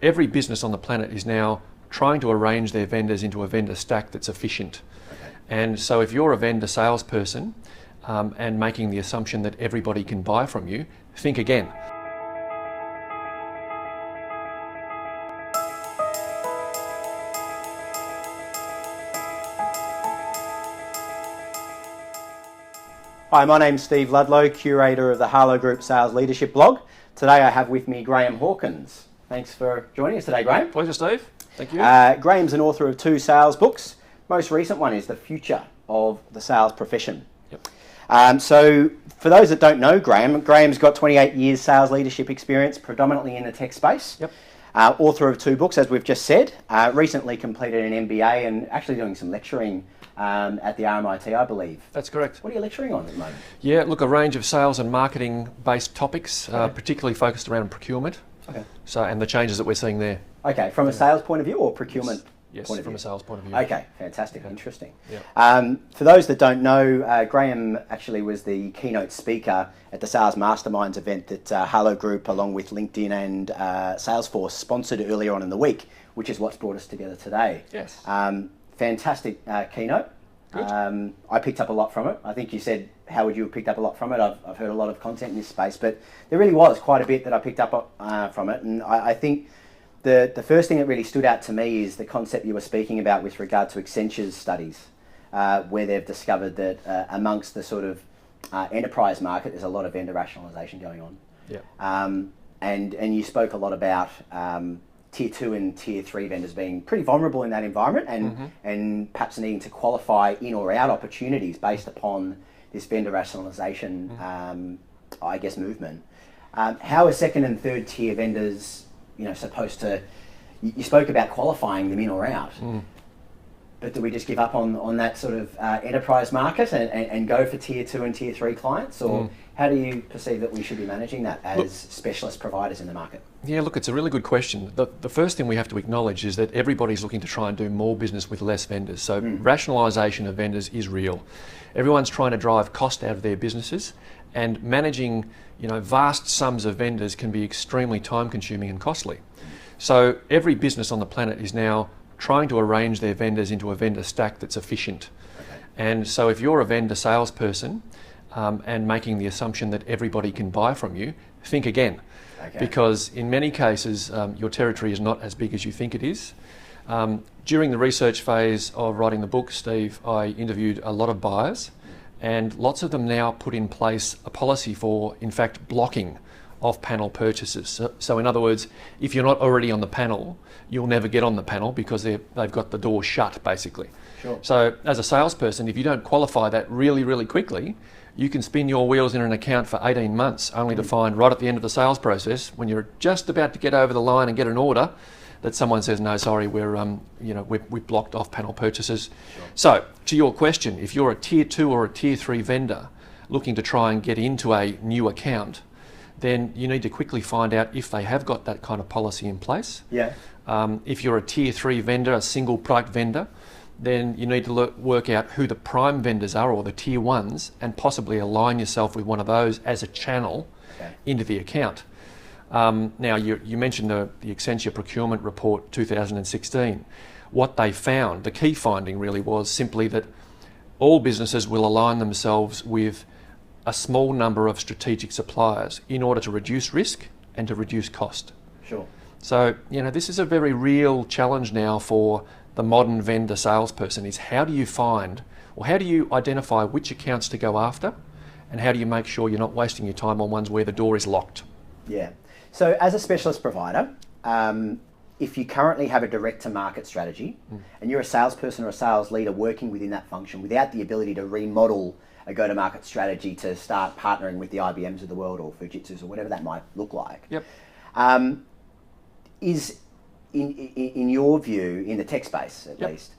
every business on the planet is now trying to arrange their vendors into a vendor stack that's efficient. Okay. And so if you're a vendor salesperson and making the assumption that everybody can buy from you, think again. Hi, my name's Steve Ludlow, curator of the Harlow Group Sales Leadership blog. Today I have with me Graham Hawkins. Thanks for joining us today, Graham. Pleasure, Steve. Thank you. Graham's an author of 2 sales books. Most recent one is The Future of the Sales Profession. Yep. So for those that don't know Graham's got 28 years sales leadership experience, predominantly in the tech space. Yep. Author of 2 books, as we've just said. Recently completed an MBA and actually doing some lecturing at the RMIT, I believe. That's correct. What are you lecturing on at the moment? Yeah, look, a range of sales and marketing based topics, particularly focused around procurement. Okay. So, and the changes that we're seeing there. Okay, from a sales point of view or procurement? Yes, point of from view? a sales point of view. Okay, fantastic, interesting. Yeah. For those that don't know, Graham actually was the keynote speaker at the Sowers Mastermind event that Harlow Group, along with LinkedIn and Salesforce, sponsored earlier on in the week, which is what's brought us together today. Yes. Fantastic keynote. Good. I picked up a lot from it. I think you said, how would you have picked up a lot from it? I've heard a lot of content in this space, but there really was quite a bit that I picked up from it. And I think the first thing that really stood out to me is the concept you were speaking about with regard to Accenture's studies, where they've discovered that amongst the sort of enterprise market, there's a lot of vendor rationalisation going on. Yeah. And you spoke a lot about Tier 2 and Tier 3 vendors being pretty vulnerable in that environment and perhaps needing to qualify in or out opportunities based upon this vendor rationalisation, I guess, movement. How are 2nd and 3rd tier vendors, supposed to, you spoke about qualifying them in or out, but do we just give up on that sort of enterprise market and go for Tier 2 and Tier 3 clients? Or how do you perceive that we should be managing that as specialist providers in the market? Yeah, look, it's a really good question. The first thing we have to acknowledge is that everybody's looking to try and do more business with less vendors. So rationalisation of vendors is real. Everyone's trying to drive cost out of their businesses, and managing vast sums of vendors can be extremely time consuming and costly. So every business on the planet is now trying to arrange their vendors into a vendor stack that's efficient. Okay. And so if you're a vendor salesperson and making the assumption that everybody can buy from you, think again. Okay. Because in many cases your territory is not as big as you think it is. During the research phase of writing the book, Steve, I interviewed a lot of buyers, and lots of them now put in place a policy for, in fact, blocking off-panel purchases. So in other words, if you're not already on the panel, you'll never get on the panel because they've got the door shut, basically. Sure. So as a salesperson, if you don't qualify that really, really quickly, you can spin your wheels in an account for 18 months, only to find right at the end of the sales process, when you're just about to get over the line and get an order, that someone says, no, sorry, we've blocked off-panel purchases. Sure. So to your question, if you're a Tier 2 or a Tier 3 vendor looking to try and get into a new account, then you need to quickly find out if they have got that kind of policy in place. Yeah. If you're a Tier 3 vendor, a single product vendor, then you need to work out who the prime vendors are, or the Tier 1s, and possibly align yourself with one of those as a channel into the account. Now, you mentioned the Accenture Procurement Report 2016. What they found, the key finding really was simply that all businesses will align themselves with a small number of strategic suppliers in order to reduce risk and to reduce cost. Sure. So, this is a very real challenge now for the modern vendor salesperson, is how do you find, or how do you identify which accounts to go after, and how do you make sure you're not wasting your time on ones where the door is locked? Yeah. So as a specialist provider, if you currently have a direct-to-market strategy and you're a salesperson or a sales leader working within that function without the ability to remodel a go-to-market strategy to start partnering with the IBMs of the world or Fujitsu's or whatever that might look like, Yep. Is, in your view, in the tech space at least,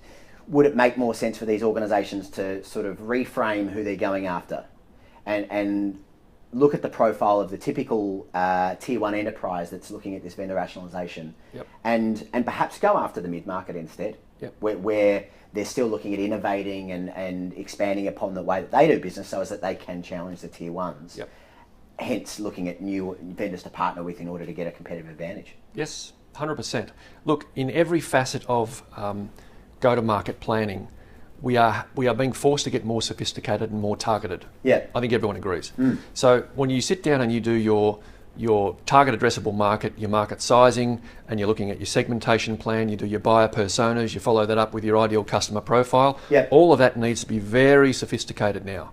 would it make more sense for these organisations to sort of reframe who they're going after and look at the profile of the typical Tier 1 enterprise that's looking at this vendor rationalisation and perhaps go after the mid-market instead, where they're still looking at innovating and expanding upon the way that they do business so as that they can challenge the Tier 1s, hence looking at new vendors to partner with in order to get a competitive advantage? Yes, 100%. Look, in every facet of go-to-market planning, we are being forced to get more sophisticated and more targeted. Yeah. I think everyone agrees. So when you sit down and you do your target addressable market, your market sizing, and you're looking at your segmentation plan, you do your buyer personas, you follow that up with your ideal customer profile. Yep. All of that needs to be very sophisticated now.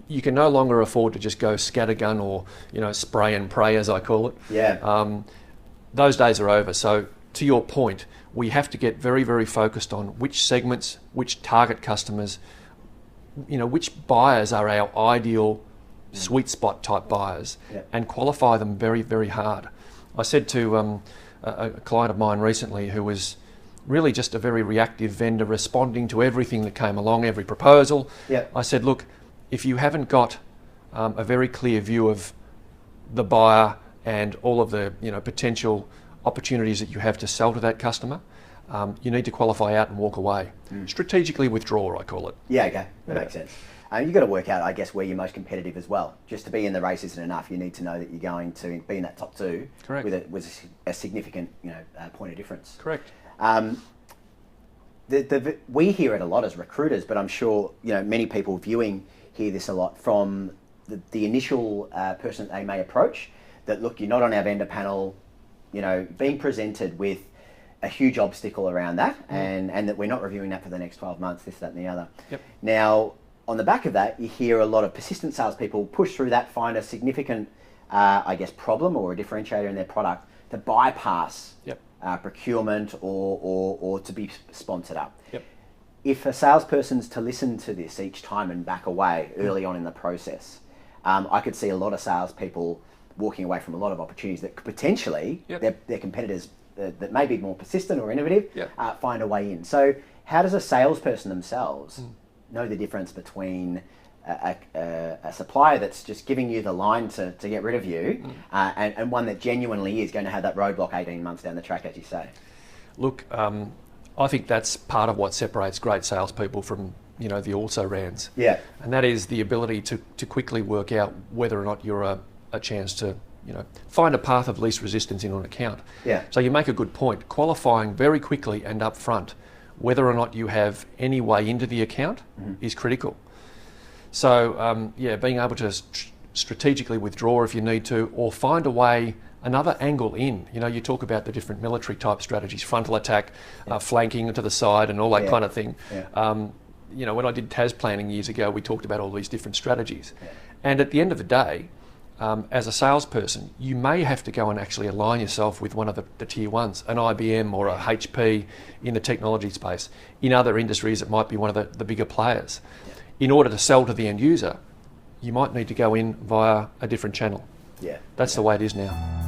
You can no longer afford to just go scattergun or spray and pray, as I call it. Yeah. Those days are over. So to your point, we have to get very, very focused on which segments, which target customers, which buyers are our ideal sweet spot type buyers, and qualify them very, very hard. I said to a client of mine recently who was really just a very reactive vendor responding to everything that came along, every proposal. I said, look, if you haven't got a very clear view of the buyer and all of the potential opportunities that you have to sell to that customer, you need to qualify out and walk away. Strategically withdraw, I call it. Yeah, okay, that makes sense. You've got to work out, I guess, where you're most competitive as well. Just to be in the race isn't enough. You need to know that you're going to be in that top two. Correct. with a significant point of difference. Correct. We hear it a lot as recruiters, but I'm sure many people viewing hear this a lot from the initial person that they may approach. That look, you're not on our vendor panel. Being presented with a huge obstacle around that, and that we're not reviewing that for the next 12 months, this, that, and the other. Yep. Now, on the back of that, you hear a lot of persistent salespeople push through that, find a significant, problem or a differentiator in their product to bypass procurement or to be sponsored up. Yep. If a salesperson's to listen to this each time and back away early on in the process, I could see a lot of salespeople walking away from a lot of opportunities that could potentially their competitors that may be more persistent or innovative find a way in. So how does a salesperson themselves know the difference between a supplier that's just giving you the line to get rid of you and one that genuinely is going to have that roadblock 18 months down the track, as you say? Look, I think that's part of what separates great salespeople from the also-rans. Yeah. And that is the ability to quickly work out whether or not you're a chance to find a path of least resistance in an account. Yeah. So you make a good point. Qualifying very quickly and upfront whether or not you have any way into the account is critical. So being able to strategically withdraw if you need to, or find a way, another angle in. You talk about the different military type strategies, frontal attack, flanking to the side and all that kind of thing. Yeah. When I did TAS planning years ago, we talked about all these different strategies. Yeah. And at the end of the day, as a salesperson, you may have to go and actually align yourself with one of the tier ones, an IBM or a HP in the technology space. In other industries, it might be one of the bigger players. Yeah. In order to sell to the end user, you might need to go in via a different channel. Yeah. That's the way it is now.